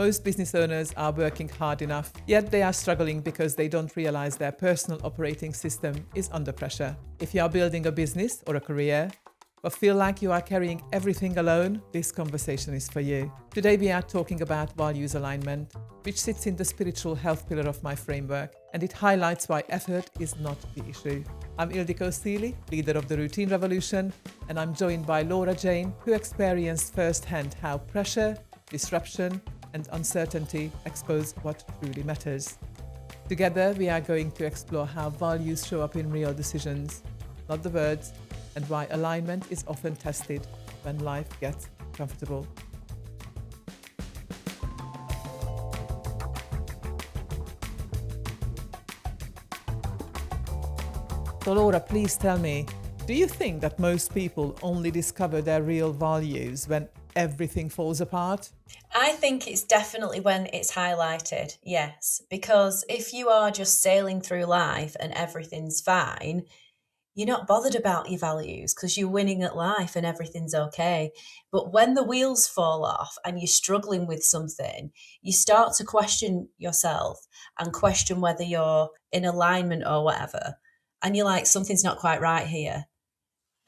Most business owners are working hard enough, yet they are struggling because they don't realize their personal operating system is under pressure. If you are building a business or a career, but feel like you are carrying everything alone, this conversation is for you. Today we are talking about values alignment, which sits in the spiritual health pillar of my framework, and it highlights why effort is not the issue. I'm Ildiko Steely, leader of the Routine Revolution, and I'm joined by Laura Jane, who experienced firsthand how pressure, disruption, and uncertainty expose what truly matters. Together, we are going to explore how values show up in real decisions, not the words, and why alignment is often tested when life gets comfortable. So Laura, please tell me, do you think that most people only discover their real values when everything falls apart? I think it's definitely when it's highlighted, yes. Because if you are just sailing through life and everything's fine, you're not bothered about your values because you're winning at life and everything's okay. But when the wheels fall off and you're struggling with something, you start to question yourself and question whether you're in alignment or whatever. And you're like, something's not quite right here.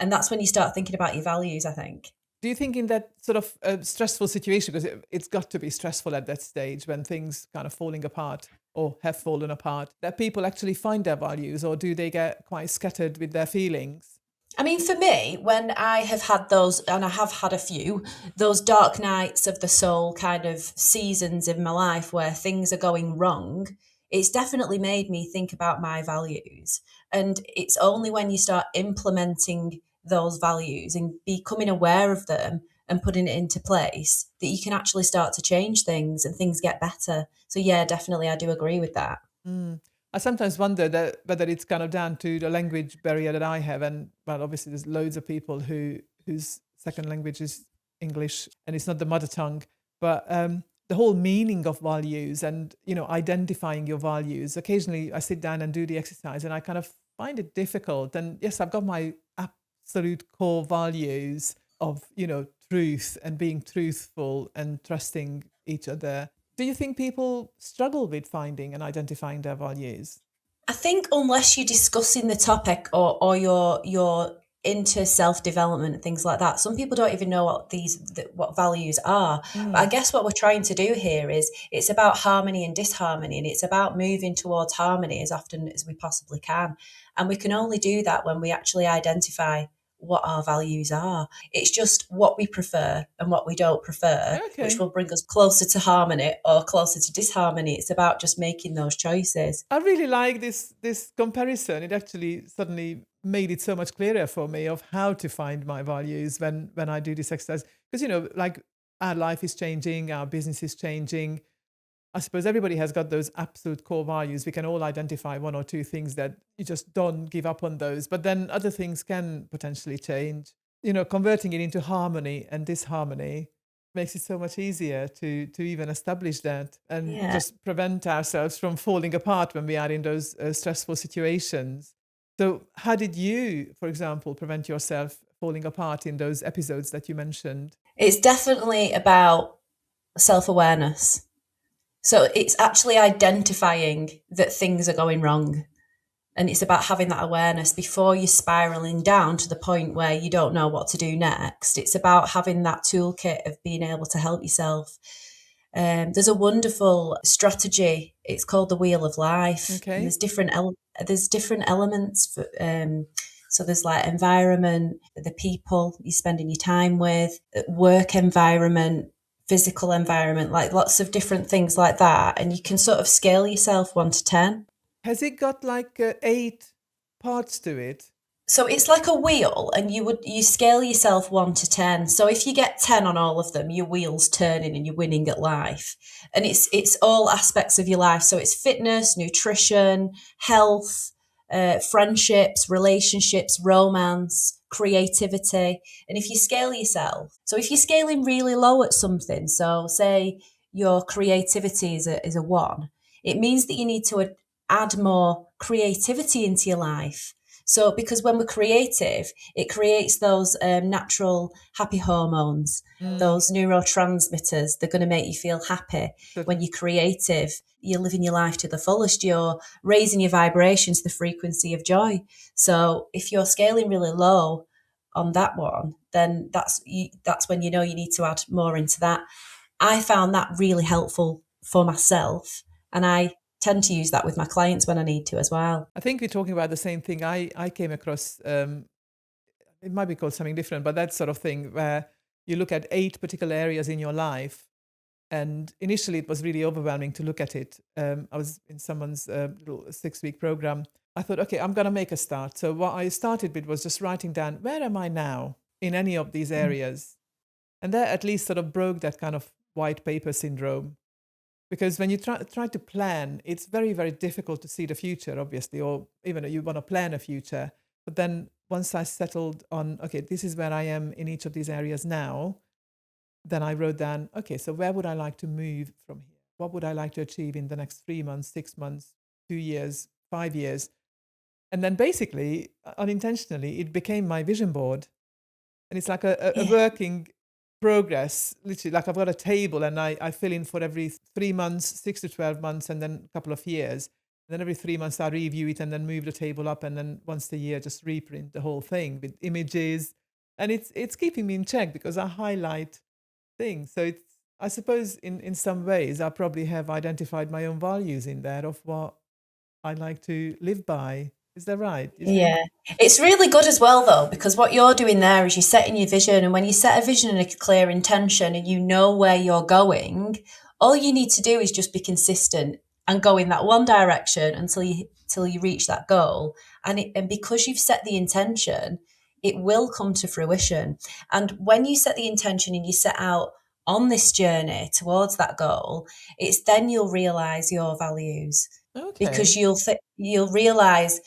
And that's when you start thinking about your values, I think. Do you think in that sort of stressful situation, because it's got to be stressful at that stage when things kind of falling apart or have fallen apart, that people actually find their values, or do they get quite scattered with their feelings? I mean, for me, when I have had those, and I have had a few, those dark nights of the soul kind of seasons in my life where things are going wrong, it's definitely made me think about my values. And it's only when you start implementing those values and becoming aware of them and putting it into place that you can actually start to change things and things get better. So yeah, definitely, I do agree with that. I sometimes wonder that whether it's kind of down to the language barrier that I have, and well, obviously there's loads of people whose second language is English and it's not the mother tongue, but the whole meaning of values and identifying your values. Occasionally, I sit down and do the exercise, and I kind of find it difficult. And yes, I've got my absolute core values of truth and being truthful and trusting each other. Do you think people struggle with finding and identifying their values? I think unless you're discussing the topic or you're into self-development and things like that, some people don't even know what values are. But I guess what we're trying to do here is it's about harmony and disharmony, and it's about moving towards harmony as often as we possibly can. And we can only do that when we actually identify what our values are. It's just what we prefer and what we don't prefer, which Okay. will bring us closer to harmony or closer to disharmony. It's about just making those choices. I really like this comparison. It actually suddenly made it so much clearer for me of how to find my values when I do this exercise. Because like our life is changing, our business is changing. I suppose everybody has got those absolute core values. We can all identify one or two things that you just don't give up on those, but then other things can potentially change. Converting it into harmony and disharmony makes it so much easier to even establish that and Yeah. just prevent ourselves from falling apart when we are in those stressful situations. So how did you, for example, prevent yourself falling apart in those episodes that you mentioned? It's definitely about self-awareness. So it's actually identifying that things are going wrong. And it's about having that awareness before you're spiraling down to the point where you don't know what to do next. It's about having that toolkit of being able to help yourself. There's a wonderful strategy. It's called the Wheel of Life. And Okay. there's different elements. So there's like environment, the people you're spending your time with, work environment, physical environment, like lots of different things like that. And you can sort of scale yourself 1 to 10. Has it got like 8 parts to it? So it's like a wheel, and you scale yourself 1 to 10. So if you get 10 on all of them, your wheel's turning and you're winning at life. And it's all aspects of your life. So it's fitness, nutrition, health, friendships, relationships, romance, creativity. And if you scale yourself, so if you're scaling really low at something, so say your creativity is a 1, it means that you need to add more creativity into your life. So because when we're creative, it creates those natural happy hormones, those neurotransmitters. They're going to make you feel happy. When you're creative, you're living your life to the fullest. You're raising your vibration to the frequency of joy. So if you're scaling really low on that one, then that's when you know you need to add more into that. I found that really helpful for myself, and I tend to use that with my clients when I need to as well. I think we're talking about the same thing. I came across, it might be called something different, but that sort of thing where you look at 8 particular areas in your life. And initially, it was really overwhelming to look at it. I was in someone's little 6-week program. I thought, okay, I'm going to make a start. So what I started with was just writing down, where am I now in any of these areas? And that at least sort of broke that kind of white paper syndrome. Because when you try to plan, it's very, very difficult to see the future, obviously, or even you want to plan a future. But then once I settled on, okay, this is where I am in each of these areas now, then I wrote down, okay, so where would I like to move from here? What would I like to achieve in the next 3 months, 6 months, 2 years, 5 years? And then basically, unintentionally, it became my vision board. And it's like a working progress, literally, like I've got a table and I fill in for every 3 months, 6 to 12 months, and then a couple of years. And then every 3 months I review it and then move the table up, and then once a year just reprint the whole thing with images. And it's keeping me in check because I highlight things. So it's, I suppose in some ways I probably have identified my own values in there of what I like to live by. Is that right? You think? Yeah. It's really good as well, though, because what you're doing there is you're setting your vision. And when you set a vision and a clear intention and you know where you're going, all you need to do is just be consistent and go in that one direction until you reach that goal. And because you've set the intention, it will come to fruition. And when you set the intention and you set out on this journey towards that goal, it's then you'll realize your values, because Okay. you'll realize,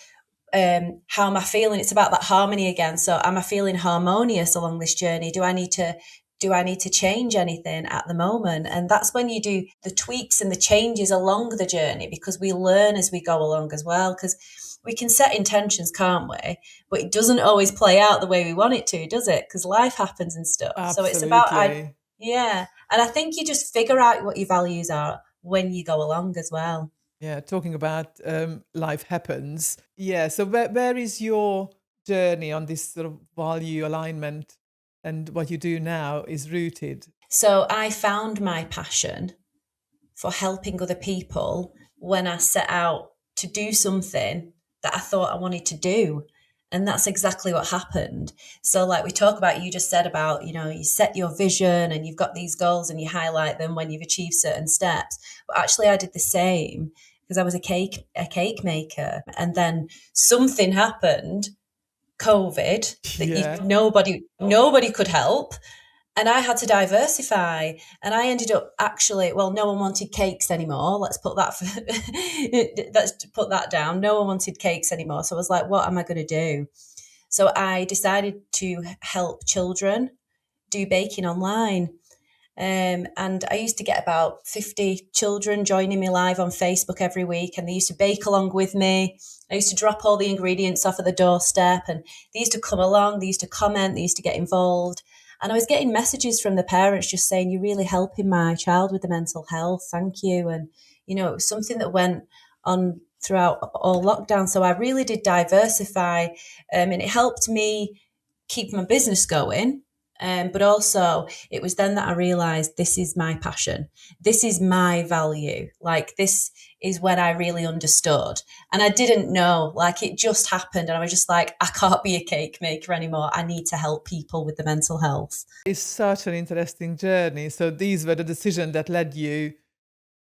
how am I feeling? It's about that harmony again. So am I feeling harmonious along this journey? Do I need to change anything at the moment? And that's when you do the tweaks and the changes along the journey, because we learn as we go along as well. Because we can set intentions, can't we? But it doesn't always play out the way we want it to, does it? Because life happens and stuff. So it's about, Absolutely. yeah. And I think you just figure out what your values are when you go along as well. Yeah, talking about life happens. Yeah, so where is your journey on this sort of value alignment, and what you do now is rooted? So I found my passion for helping other people when I set out to do something that I thought I wanted to do. And that's exactly what happened. So, like we talk about, you just said about, you set your vision and you've got these goals and you highlight them when you've achieved certain steps. But actually, I did the same because I was a cake maker. And then something happened, COVID, that Yeah. nobody could help, and I had to diversify, and I ended up actually, well, no one wanted cakes anymore. Let's put that down. No one wanted cakes anymore. So I was like, what am I going to do? So I decided to help children do baking online. And I used to get about 50 children joining me live on Facebook every week, and they used to bake along with me. I used to drop all the ingredients off at the doorstep, and they used to come along, they used to comment, they used to get involved. And I was getting messages from the parents just saying, you're really helping my child with the mental health. Thank you. And, it was something that went on throughout all lockdown. So I really did diversify, and it helped me keep my business going. But also, it was then that I realised this is my passion. This is my value. Like, this is when I really understood. And I didn't know, like, it just happened. And I was just like, I can't be a cake maker anymore. I need to help people with the mental health. It's such an interesting journey. So these were the decisions that led you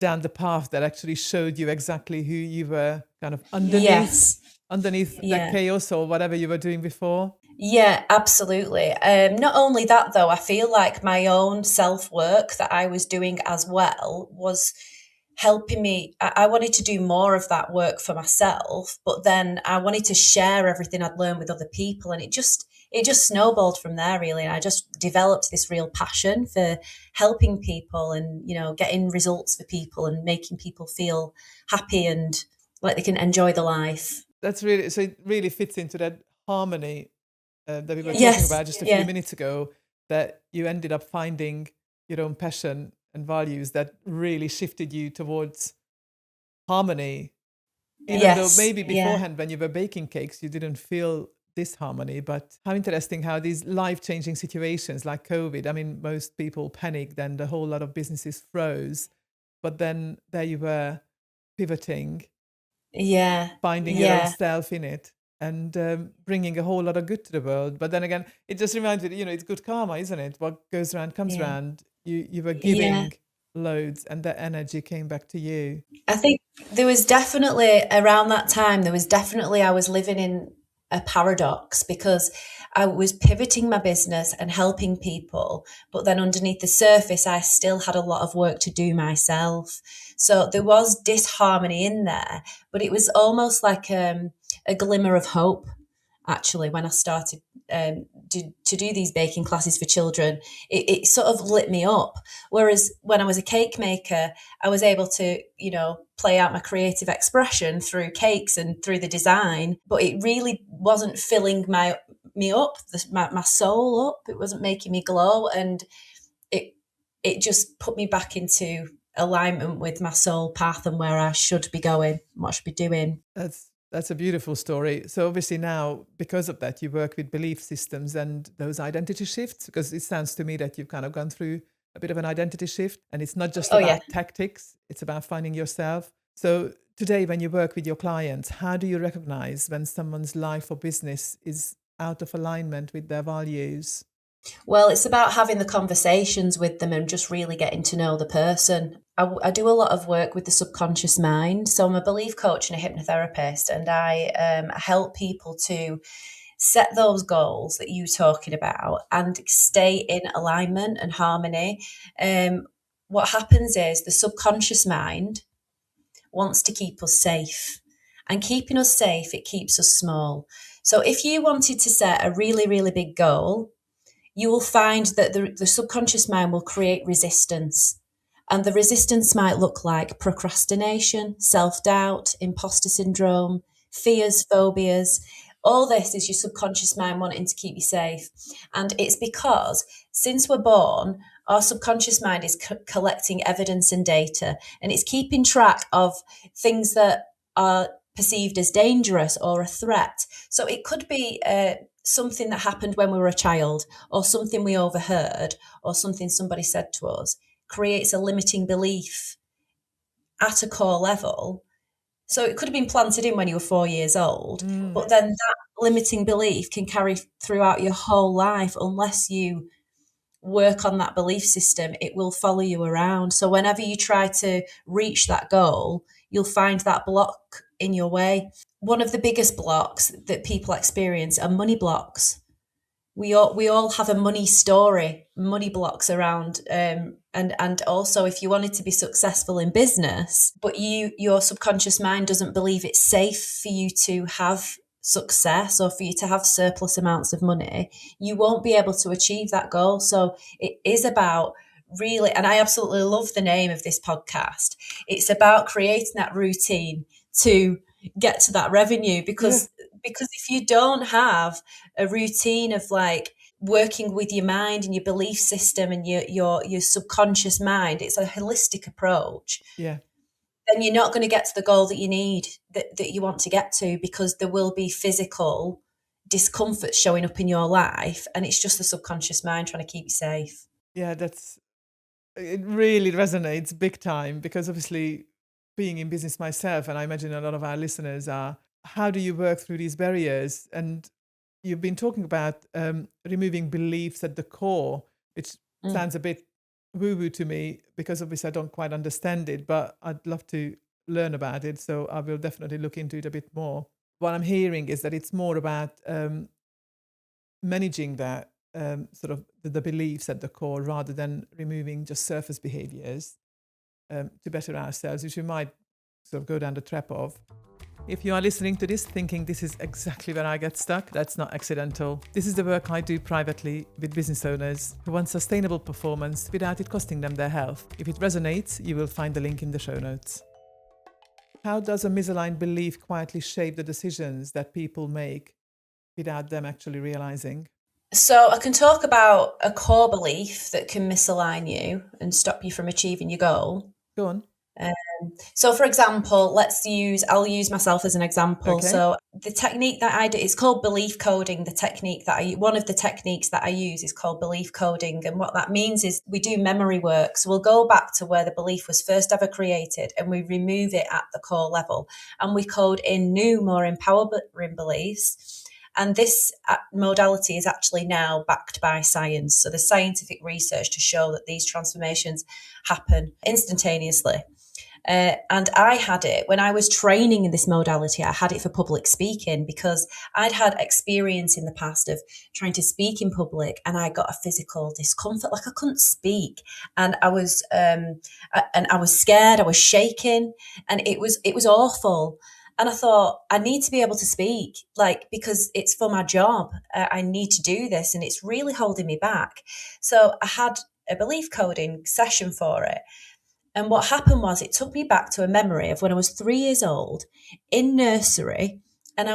down the path that actually showed you exactly who you were kind of Yes. underneath the Yeah. chaos or whatever you were doing before. Yeah, absolutely. Not only that, though, I feel like my own self-work that I was doing as well was helping me. I wanted to do more of that work for myself, but then I wanted to share everything I'd learned with other people. And it just snowballed from there, really. And I just developed this real passion for helping people and, getting results for people and making people feel happy and like they can enjoy the life. That's really, so it really fits into that harmony that we were talking Yes, about just a few yeah, minutes ago, that you ended up finding your own passion and values that really shifted you towards harmony, even though yes, maybe yeah, beforehand when you were baking cakes, you didn't feel this harmony. But how interesting how these life-changing situations like COVID, I mean, most people panicked and a whole lot of businesses froze. But then there you were pivoting, yeah, finding your own yeah, self in it, and bringing a whole lot of good to the world. But then again, it just reminds me, it's good karma, isn't it? What goes around comes yeah, around. You were yeah. giving loads and that energy came back to you. I think there was definitely around that time, I was living in a paradox because I was pivoting my business and helping people, but then underneath the surface, I still had a lot of work to do myself. So there was disharmony in there, but it was almost like a glimmer of hope actually when I started to do these baking classes for children. It sort of lit me up. Whereas when I was a cake maker, I was able to, play out my creative expression through cakes and through the design, but it really wasn't filling me up, my soul up. It wasn't making me glow, and it it just put me back into alignment with my soul path and where I should be going, what I should be doing. That's a beautiful story. So obviously now, because of that, you work with belief systems and those identity shifts, because it sounds to me that you've kind of gone through a bit of an identity shift, and it's not just Oh yeah. about tactics, it's about finding yourself. So today, when you work with your clients, how do you recognize when someone's life or business is out of alignment with their values? Well, it's about having the conversations with them and just really getting to know the person. I do a lot of work with the subconscious mind. So I'm a belief coach and a hypnotherapist, and I help people to set those goals that you're talking about and stay in alignment and harmony. What happens is the subconscious mind wants to keep us safe. And keeping us safe, it keeps us small. So if you wanted to set a really, really big goal, you will find that the subconscious mind will create resistance. And the resistance might look like procrastination, self doubt, imposter syndrome, fears, phobias. All this is your subconscious mind wanting to keep you safe. And it's because since we're born, our subconscious mind is collecting evidence and data, and it's keeping track of things that are perceived as dangerous or a threat. So it could be something that happened when we were a child, or something we overheard, or something somebody said to us, creates a limiting belief at a core level. So it could have been planted in when you were 4 years old, Mm, but then that limiting belief can carry throughout your whole life unless you work on that belief system. It will follow you around. So whenever you try to reach that goal, you'll find that block in your way. One of the biggest blocks that people experience are money blocks. We all have a money story, money blocks around, and also if you wanted to be successful in business, but your subconscious mind doesn't believe it's safe for you to have success or for you to have surplus amounts of money, you won't be able to achieve that goal. So it is about really, and I absolutely love the name of this podcast. It's about creating that routine to get to that revenue, yeah, because if you don't have a routine of like working with your mind and your belief system and your subconscious mind, it's a holistic approach, yeah. then you're not going to get to the goal that you need, that you want to get to, because there will be physical discomfort showing up in your life, and it's just the subconscious mind trying to keep you safe. Yeah, it really resonates big time, because obviously being in business myself, and I imagine a lot of our listeners are, how do you work through these barriers? And you've been talking about removing beliefs at the core, which Mm. sounds a bit woo woo to me, because obviously I don't quite understand it, but I'd love to learn about it. So I will definitely look into it a bit more. What I'm hearing is that it's more about managing that sort of the beliefs at the core, rather than removing just surface behaviors to better ourselves, which we might sort of go down the trap of. If you are listening to this thinking this is exactly where I get stuck, that's not accidental. This is the work I do privately with business owners who want sustainable performance without it costing them their health. If it resonates, you will find the link in the show notes. How does a misaligned belief quietly shape the decisions that people make without them actually realizing? So I can talk about a core belief that can misalign you and stop you from achieving your goal. Go on. So, for example, I'll use myself as an example. Okay. So, the technique that I do, it's called belief coding. One of the techniques that I use is called belief coding. And what that means is we do memory work. So, we'll go back to where the belief was first ever created and we remove it at the core level. And we code in new, more empowering beliefs. And this modality is actually now backed by science. So, there's scientific research to show that these transformations happen instantaneously. And I had it when I was training in this modality. I had it for public speaking because I'd had experience in the past of trying to speak in public, and I got a physical discomfort, like I couldn't speak, and I was scared. I was shaking, and it was awful. And I thought, I need to be able to speak, like, because it's for my job. I need to do this, and it's really holding me back. So I had a belief coding session for it. And what happened was it took me back to a memory of when I was 3 years old in nursery. And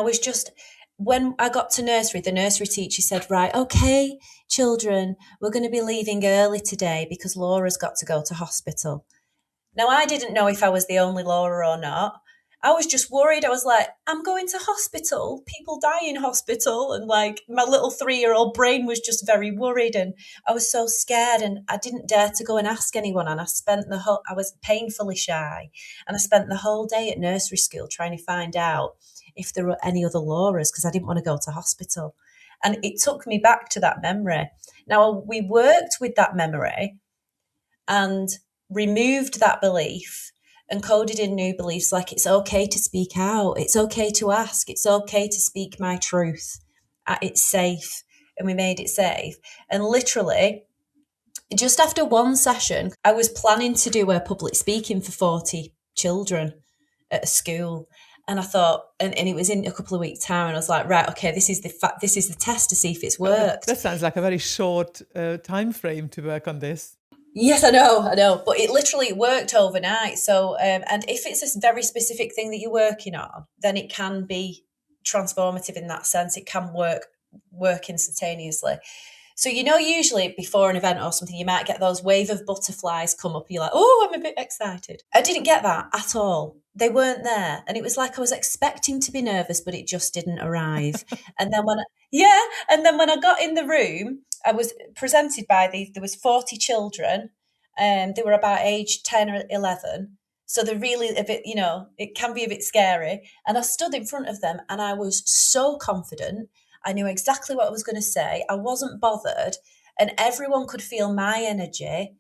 when I got to nursery, the nursery teacher said, right, okay, children, we're going to be leaving early today because Laura's got to go to hospital. Now, I didn't know if I was the only Laura or not. I was just worried. I was like, I'm going to hospital. People die in hospital. And like my little 3-year-old brain was just very worried. And I was so scared and I didn't dare to go and ask anyone. And I was painfully shy. And I spent the whole day at nursery school trying to find out if there were any other Lauras because I didn't want to go to hospital. And it took me back to that memory. Now, we worked with that memory and removed that belief and coded in new beliefs like it's okay to speak out, it's okay to ask, it's okay to speak my truth, it's safe. And we made it safe. And literally, just after one session, I was planning to do a public speaking for 40 children at a school. And I thought, and it was in a couple of weeks' time, and I was like, right, okay, this is the test to see if it's worked. That sounds like a very short time frame to work on this. Yes, I know, but it literally worked overnight. So, and if it's a very specific thing that you're working on, then it can be transformative in that sense. It can work instantaneously. So, usually before an event or something, you might get those wave of butterflies come up. You're like, oh, I'm a bit excited. I didn't get that at all. They weren't there. And it was like I was expecting to be nervous, but it just didn't arrive. And then when I got in the room, I was presented by there was 40 children, and they were about age 10 or 11. So they're really a bit, it can be a bit scary. And I stood in front of them and I was so confident. I knew exactly what I was going to say. I wasn't bothered, and everyone could feel my energy.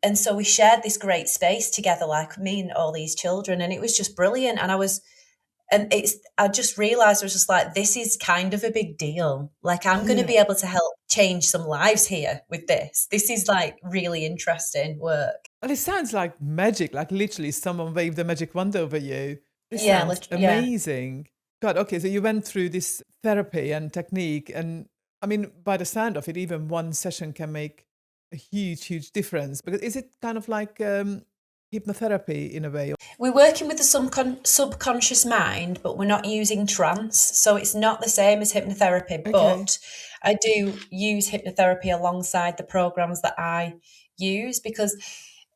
And so we shared this great space together, like me and all these children, and it was just brilliant. And I just realized I was just like, this is kind of a big deal. Like, I'm going to be able to help change some lives here with this. This is like really interesting work. And it sounds like magic, like literally someone waved a magic wand over you. This Yeah, sounds yeah. amazing. God, okay, so you went through this therapy and technique, and I mean, by the sound of it, even one session can make a huge, huge difference. Because is it kind of like hypnotherapy in a way? We're working with the subconscious mind, but we're not using trance. So it's not the same as hypnotherapy, Okay. but I do use hypnotherapy alongside the programs that I use because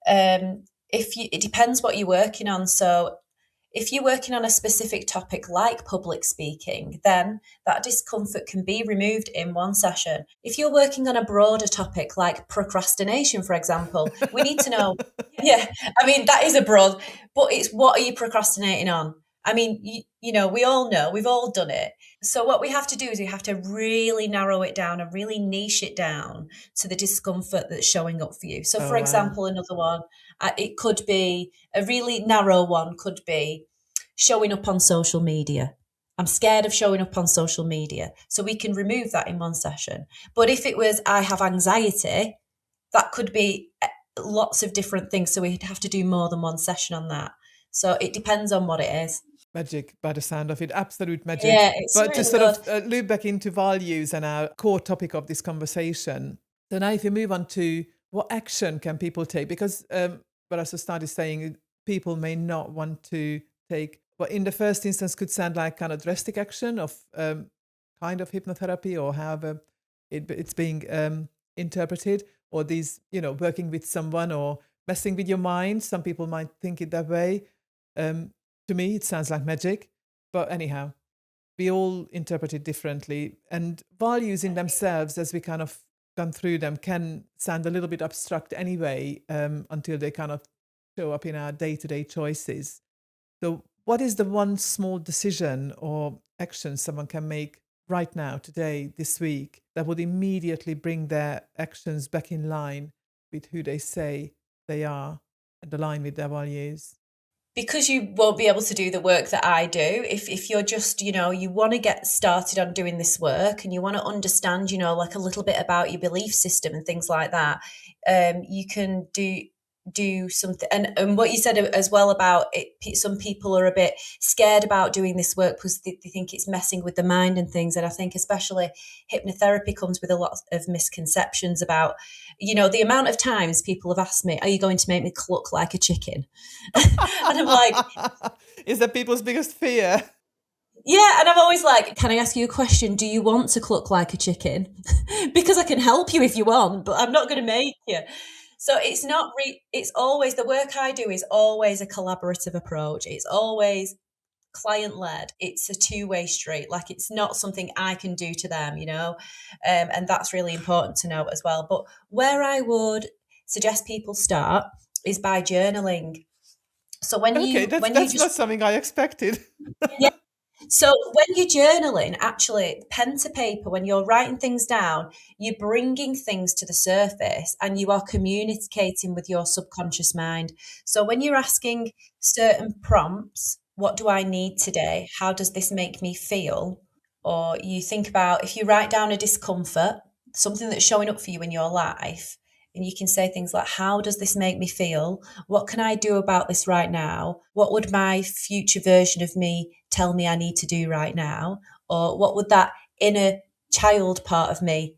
it depends what you're working on. So if you're working on a specific topic like public speaking, then that discomfort can be removed in one session. If you're working on a broader topic like procrastination, for example, we need to know, yeah, I mean, that is a broad, but it's what are you procrastinating on? I mean, we all know, we've all done it. So what we have to do is we have to really narrow it down and really niche it down to the discomfort that's showing up for you. So for example, another one, it could be a really narrow one, could be showing up on social media. I'm scared of showing up on social media. So we can remove that in one session. But if it was, I have anxiety, that could be lots of different things. So we'd have to do more than one session on that. So it depends on what it is. Magic by the sound of it, absolute magic. Yeah, it's but really to sort of loop back into values and our core topic of this conversation, so now if you move on to what action can people take? Because what I started saying, people may not want to take what in the first instance could sound like kind of drastic action of kind of hypnotherapy or however it's being interpreted, or these, working with someone or messing with your mind. Some people might think it that way. To me, it sounds like magic. But anyhow, we all interpret it differently. And values in themselves, as we kind of gone through them, can sound a little bit abstract anyway, until they kind of show up in our day-to-day choices. So what is the one small decision or action someone can make right now, today, this week, that would immediately bring their actions back in line with who they say they are and align with their values? Because you won't be able to do the work that I do, if you're just, you want to get started on doing this work and you want to understand, like a little bit about your belief system and things like that, you can do something. And what you said as well about it, some people are a bit scared about doing this work because they think it's messing with the mind and things. And I think especially hypnotherapy comes with a lot of misconceptions about, the amount of times people have asked me, are you going to make me cluck like a chicken? And I'm like, Is that people's biggest fear? yeah. And I'm always like, can I ask you a question? Do you want to cluck like a chicken? Because I can help you if you want, but I'm not going to make you. So it's not, it's always, the work I do is always a collaborative approach. It's always client led. It's a two-way street. Like, it's not something I can do to them, and that's really important to know as well. But where I would suggest people start is by journaling. So Okay, that's not something I expected. yeah. So when you're journaling, actually, pen to paper, when you're writing things down, you're bringing things to the surface and you are communicating with your subconscious mind. So when you're asking certain prompts, what do I need today? How does this make me feel? Or you think about, if you write down a discomfort, something that's showing up for you in your life, and you can say things like, how does this make me feel? What can I do about this right now? What would my future version of me tell me I need to do right now? Or what would that inner child part of me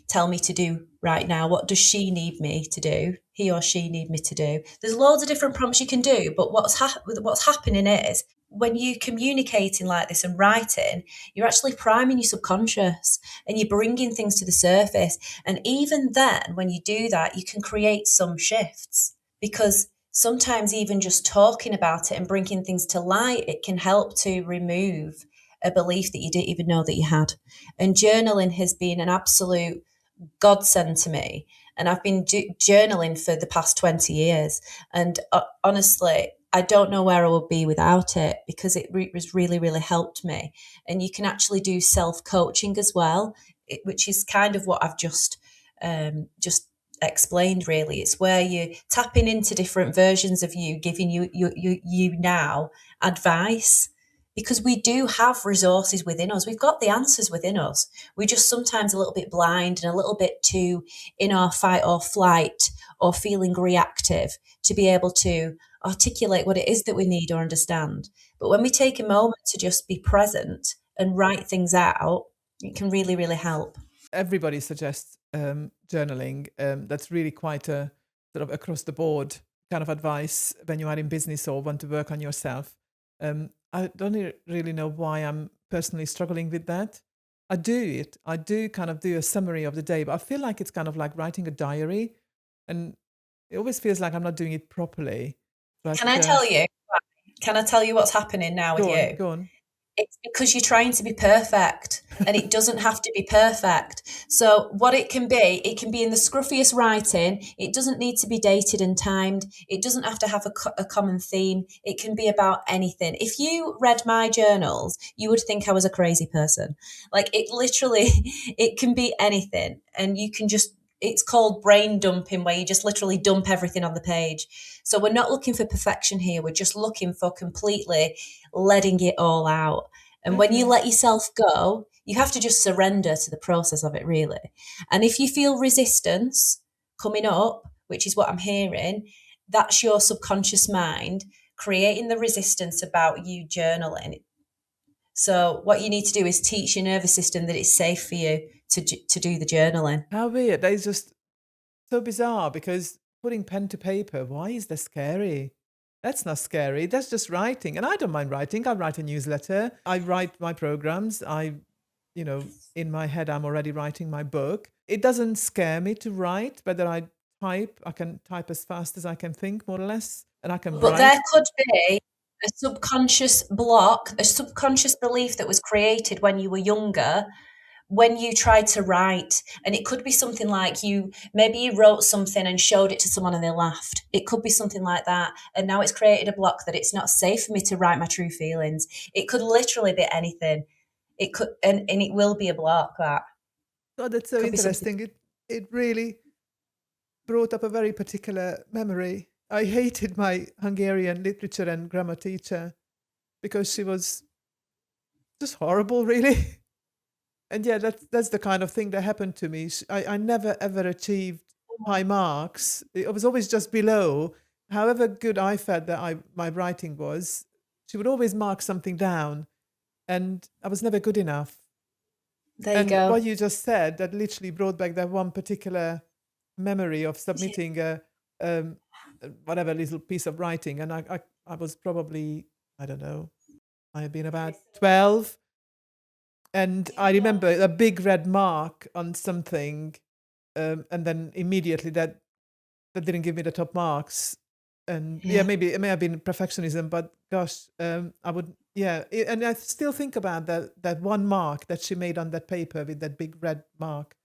tell me to do right now? What does she need me to do? He or she need me to do? There's loads of different prompts you can do, but what's happening is, when you're communicating like this and writing, you're actually priming your subconscious and you're bringing things to the surface. And even then, when you do that, you can create some shifts, because sometimes even just talking about it and bringing things to light, it can help to remove a belief that you didn't even know that you had. And journaling has been an absolute godsend to me. And I've been journaling for the past 20 years. And honestly, I don't know where I would be without it, because it has really, really helped me. And you can actually do self-coaching as well, which is kind of what I've just explained, really. It's where you're tapping into different versions of you, giving you now advice, because we do have resources within us. We've got the answers within us. We're just sometimes a little bit blind and a little bit too in our fight or flight or feeling reactive to be able to articulate what it is that we need or understand. But when we take a moment to just be present and write things out, it can really, really help. Everybody suggests journaling. That's really quite a sort of across the board kind of advice when you are in business or want to work on yourself. I don't really know why I'm personally struggling with that. I do it. I do kind of do a summary of the day, but I feel like it's kind of like writing a diary, and it always feels like I'm not doing it properly. But Can I tell you? Can I tell you what's happening now with go on, you? go on. It's because you're trying to be perfect, and it doesn't have to be perfect. So what it can be in the scruffiest writing. It doesn't need to be dated and timed. It doesn't have to have a common theme. It can be about anything. If you read my journals, you would think I was a crazy person. Like, it literally, it can be anything. And you can just, it's called brain dumping, where you just literally dump everything on the page. So we're not looking for perfection here. We're just looking for completely letting it all out. And when you let yourself go, you have to just surrender to the process of it, really. And if you feel resistance coming up, which is what I'm hearing, that's your subconscious mind creating the resistance about you journaling. So what you need to do is teach your nervous system that it's safe for you to do the journaling. How weird. That is just so bizarre, because putting pen to paper, why is that scary? That's not scary. That's just writing. And I don't mind writing. I write a newsletter. I write my programs. In my head, I'm already writing my book. It doesn't scare me to write, whether I can type as fast as I can think, more or less, and I can But write. there could be a subconscious block, a subconscious belief that was created when you were younger, when you tried to write. And it could be something like maybe you wrote something and showed it to someone and they laughed. It could be something like that. And now it's created a block that it's not safe for me to write my true feelings. It could literally be anything. It could, and it will be a block. That God, that's so could be something. interesting. It really brought up a very particular memory. I hated my Hungarian literature and grammar teacher because she was just horrible, really. And yeah, that's the kind of thing that happened to me. I never ever achieved high marks. It was always just below. However good I felt that my writing was, she would always mark something down, and I was never good enough. There you And go. what you just said, that literally brought back that one particular memory of submitting um, whatever little piece of writing, and I was probably, I don't know, I had been about 12. And I remember a big red mark on something, and then immediately that didn't give me the top marks. And yeah, Yeah. maybe it may have been perfectionism, but gosh, I would, yeah. And I still think about that one mark that she made on that paper with that big red mark,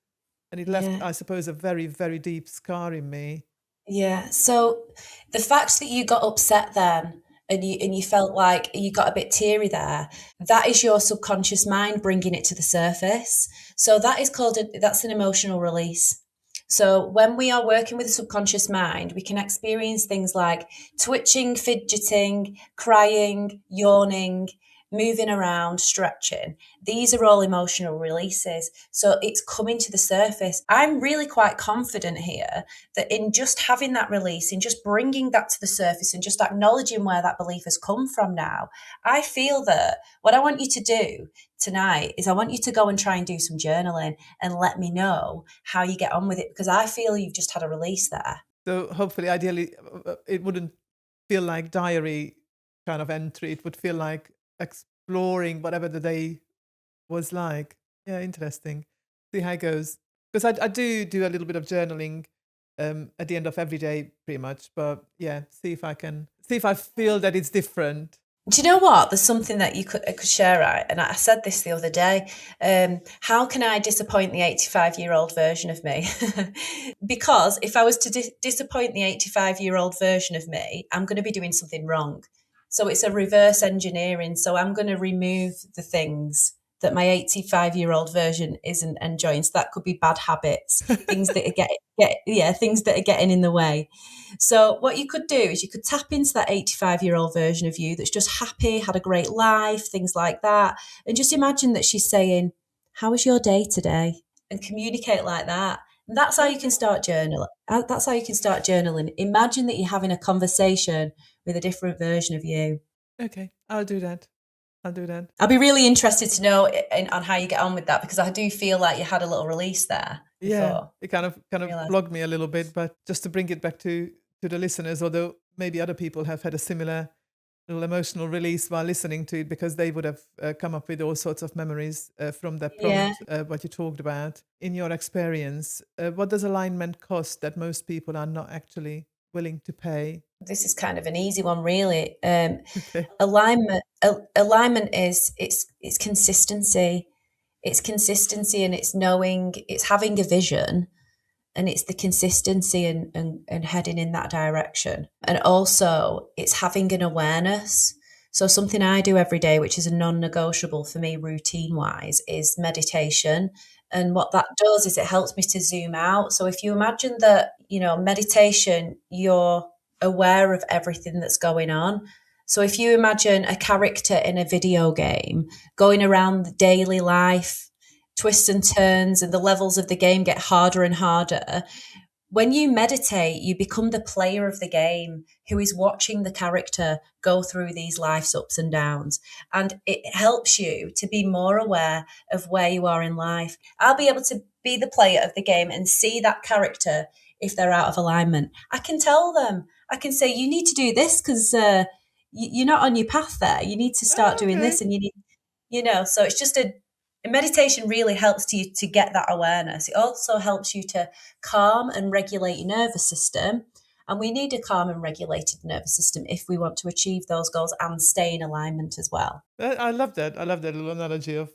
and it left, Yeah. I suppose, a very, very deep scar in me. Yeah. So the fact that you got upset then and you felt like you got a bit teary there, that is your subconscious mind bringing it to the surface. So that's an emotional release. So when we are working with the subconscious mind, we can experience things like twitching, fidgeting, crying, yawning, moving around, stretching. These are all emotional releases. So it's coming to the surface. I'm really quite confident here that in just having that release, in just bringing that to the surface and just acknowledging where that belief has come from now, I feel that what I want you to do tonight is I want you to go and try and do some journaling and let me know how you get on with it, because I feel you've just had a release there. So hopefully, ideally, it wouldn't feel like diary kind of entry. It would feel like exploring whatever the day was like. Yeah, interesting. See how it goes. Because I do a little bit of journaling at the end of every day, pretty much. But yeah, see if I feel that it's different. Do you know what? There's something that I could share, right? And I said this the other day. How can I disappoint the 85-year-old version of me? Because if I was to disappoint the 85-year-old version of me, I'm going to be doing something wrong. So it's a reverse engineering. So I'm going to remove the things that my 85-year-old version isn't enjoying. So that could be bad habits, things that things that are getting in the way. So what you could do is you could tap into that 85-year-old version of you that's just happy, had a great life, things like that. And just imagine that she's saying, how was your day today? And communicate like that. And that's how you can start journaling. That's how you can start journaling. Imagine that you're having a conversation with a different version of you. Okay, I'll do that. I'll do that. I'll be really interested to know on how you get on with that, because I do feel like you had a little release there Yeah, before. it kind of Realize. blogged me a little bit, but just to bring it back to the listeners, although maybe other people have had a similar little emotional release while listening to it, because they would have come up with all sorts of memories from that Yeah. prompt, what you talked about. In your experience, what does alignment cost that most people are not actually willing to pay? This is kind of an easy one, really. Okay. Alignment is it's consistency. It's consistency, and it's knowing, it's having a vision, and it's the consistency and heading in that direction. And also it's having an awareness. So something I do every day, which is a non-negotiable for me routine wise, is meditation. And what that does is it helps me to zoom out. So if you imagine that, meditation, you're aware of everything that's going on. So if you imagine a character in a video game going around the daily life, twists and turns, and the levels of the game get harder and harder. When you meditate, you become the player of the game who is watching the character go through these life's ups and downs. And it helps you to be more aware of where you are in life. I'll be able to be the player of the game and see that character if they're out of alignment. I can tell them. I can say, you need to do this because you're not on your path there. You need to start doing this, and you need, so it's just a meditation really helps you to get that awareness. It also helps you to calm and regulate your nervous system. And we need a calm and regulated nervous system if we want to achieve those goals and stay in alignment as well. I love that. I love that little analogy of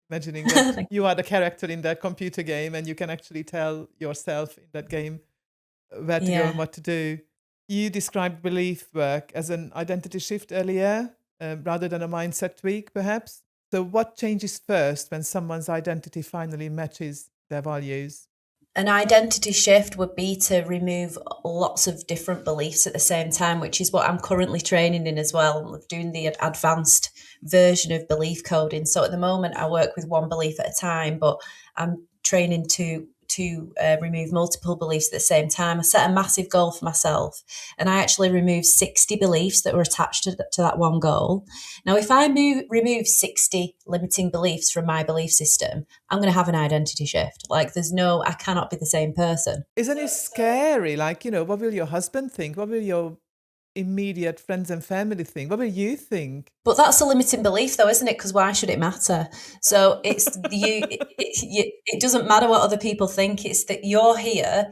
imagining that you are the character in that computer game and you can actually tell yourself in that game where to go and what to do. You described belief work as an identity shift earlier, rather than a mindset tweak, perhaps. So what changes first when someone's identity finally matches their values? An identity shift would be to remove lots of different beliefs at the same time, which is what I'm currently training in as well. I'm doing the advanced version of belief coding. So at the moment, I work with one belief at a time, but I'm training to remove multiple beliefs at the same time. I set a massive goal for myself, and I actually removed 60 beliefs that were attached to that one goal. Now, if I remove 60 limiting beliefs from my belief system, I'm going to have an identity shift. Like, I cannot be the same person. Isn't it scary? Like, what will your husband think? What will your immediate friends and family think? What will you think? But that's a limiting belief, though, isn't it? Because why should it matter? So it's it doesn't matter what other people think. It's that you're here.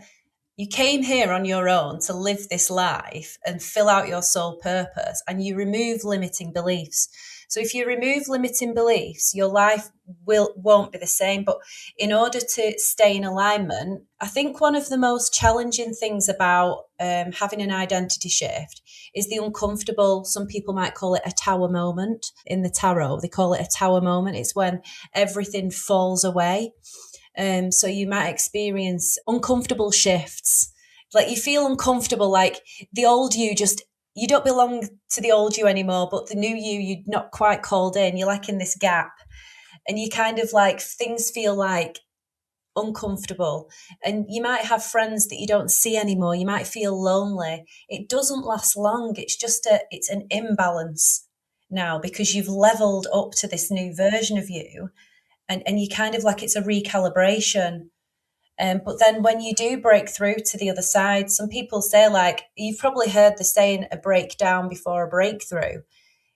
You came here on your own to live this life and fill out your soul purpose, and you remove limiting beliefs. So if you remove limiting beliefs, your life won't be the same. But in order to stay in alignment, I think one of the most challenging things about having an identity shift is the uncomfortable. Some people might call it a tower moment in the tarot. They call it a tower moment. It's when everything falls away. So you might experience uncomfortable shifts. Like, you feel uncomfortable, like the old you don't belong to the old you anymore, but the new you're not quite called in. You're like in this gap, and you kind of like, things feel like uncomfortable, and you might have friends that you don't see anymore. You might feel lonely. It doesn't last long. It's just it's an imbalance now, because you've leveled up to this new version of you, and you kind of like, it's a recalibration. But then when you do break through to the other side, some people say, like, you've probably heard the saying, a breakdown before a breakthrough.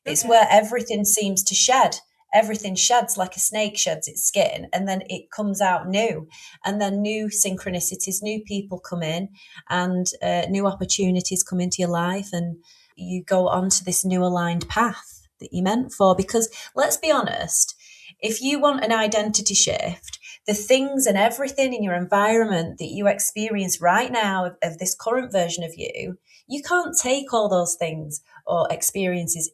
It's where everything seems to shed. Everything sheds like a snake sheds its skin, and then it comes out new. And then new synchronicities, new people come in, and new opportunities come into your life, and you go on to this new aligned path that you're meant for. Because let's be honest, if you want an identity shift, the things and everything in your environment that you experience right now of this current version of you, you can't take all those things or experiences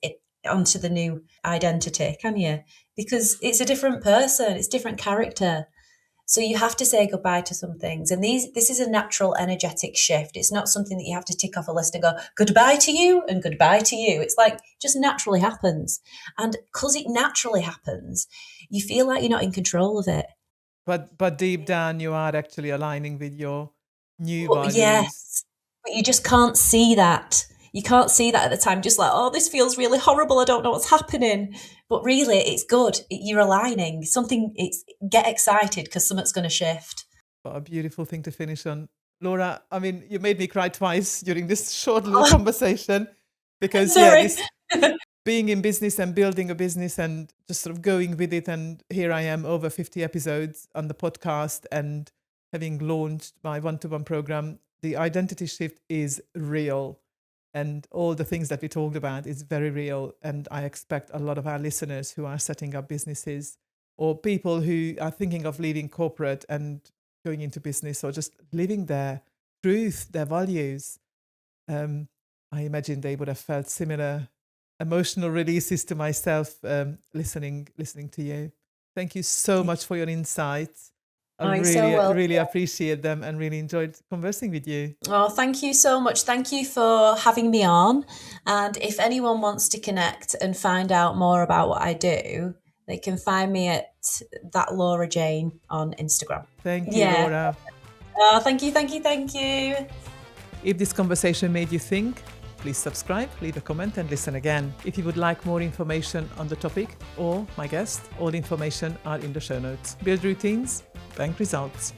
onto the new identity, can you? Because it's a different person, it's different character. So you have to say goodbye to some things. And this is a natural energetic shift. It's not something that you have to tick off a list and go, goodbye to you and goodbye to you. It's like, just naturally happens. And because it naturally happens, you feel like you're not in control of it. But deep down, you are actually aligning with your new values. Yes, but you just can't see that. You can't see that at the time. Just like, oh, this feels really horrible. I don't know what's happening. But really, it's good. You're aligning. Get excited because something's going to shift. What a beautiful thing to finish on. Laura, I mean, you made me cry twice during this short little conversation, because being in business and building a business and just sort of going with it. And here I am, over 50 episodes on the podcast, and having launched my one-to-one program. The identity shift is real. And all the things that we talked about is very real. And I expect a lot of our listeners who are setting up businesses, or people who are thinking of leaving corporate and going into business, or just living their truth, their values, I imagine they would have felt similar emotional releases to myself listening to you. Thank you so much for your insights. I really appreciate them and really enjoyed conversing with you. Oh, thank you so much. Thank you for having me on. And if anyone wants to connect and find out more about what I do, they can find me at that Laura Jane on Instagram. Thank you, Laura. Oh, thank you. If this conversation made you think, please subscribe, leave a comment and listen again. If you would like more information on the topic or my guest, all information are in the show notes. Build routines, bank results.